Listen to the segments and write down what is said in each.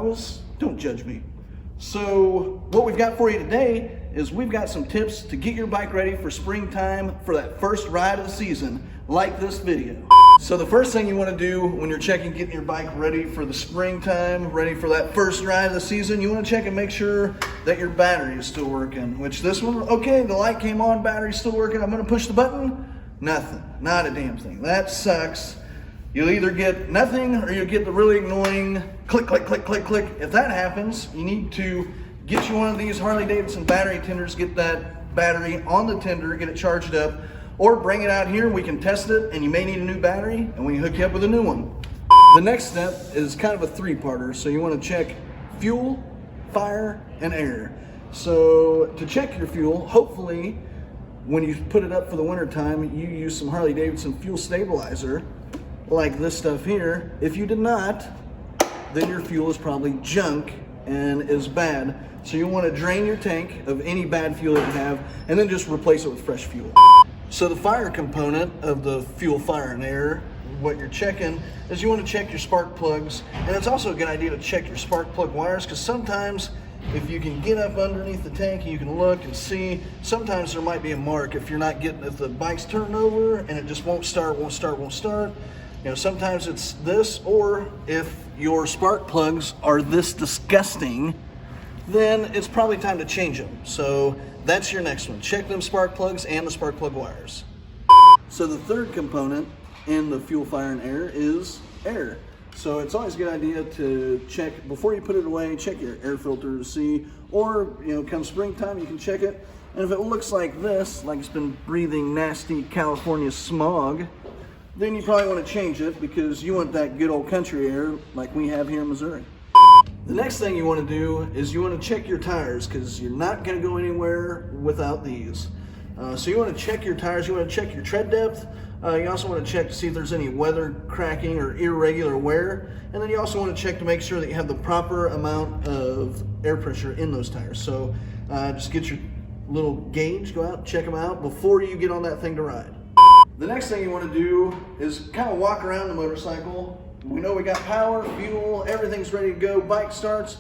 nervous, don't judge me. So what we've got for you today is we've got some tips to get your bike ready for springtime for that first ride of the season, like this video. So the first thing you want to do when you're checking getting your bike ready for the springtime, ready for that first ride of the season, you want to check and make sure that your battery is still working, which this one, okay, the light came on, battery's still working, I'm going to push the button, nothing, not a damn thing. That sucks. You'll either get nothing or you'll get the really annoying click, click, click, click, click. If that happens, you need to get you one of these Harley-Davidson battery tenders, get that battery on the tender, get it charged up, or bring it out here, we can test it, and you may need a new battery, and we can hook you up with a new one. The next step is kind of a three-parter, so you want to check fuel, fire, and air. So to check your fuel, hopefully, when you put it up for the winter time, you use some Harley-Davidson fuel stabilizer, like this stuff here. If you did not, then your fuel is probably junk and is bad. So you want to drain your tank of any bad fuel that you have, and then just replace it with fresh fuel. So the fire component of the fuel, fire, and air, what you're checking is you want to check your spark plugs, and it's also a good idea to check your spark plug wires, because sometimes if you can get up underneath the tank and you can look and see, sometimes there might be a mark if you're not getting, if the bike's turned over and it just won't start. You know, sometimes it's this, or if your spark plugs are this disgusting, then it's probably time to change them. So that's your next one. Check them spark plugs and the spark plug wires. So the third component in the fuel, fire, and air is air. So it's always a good idea to check, before you put it away, check your air filter to see, or, you know, come springtime, you can check it. And if it looks like this, like it's been breathing nasty California smog, then you probably want to change it, because you want that good old country air like we have here in Missouri. The next thing you want to do is you want to check your tires, because you're not going to go anywhere without these. So you want to check your tires, you want to check your tread depth, you also want to check to see if there's any weather cracking or irregular wear, and then you also want to check to make sure that you have the proper amount of air pressure in those tires. So just get your little gauge, go out, check them out before you get on that thing to ride. The next thing you want to do is kind of walk around the motorcycle. We know we got power, fuel, everything's ready to go, bike starts.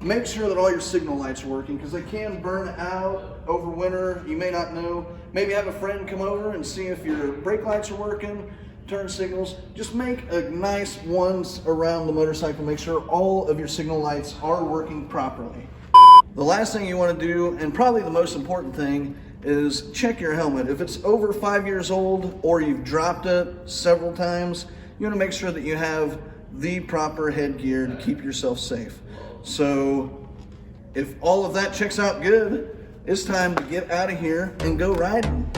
Make sure that all your signal lights are working, because they can burn out over winter. You may not know. Maybe have a friend come over and see if your brake lights are working, turn signals. Just make a nice ones around the motorcycle. Make sure all of your signal lights are working properly. The last thing you want to do, and probably the most important thing, is check your helmet. If it's over 5 years old or you've dropped it several times, you want to make sure that you have the proper headgear to keep yourself safe. So if all of that checks out good, it's time to get out of here and go riding.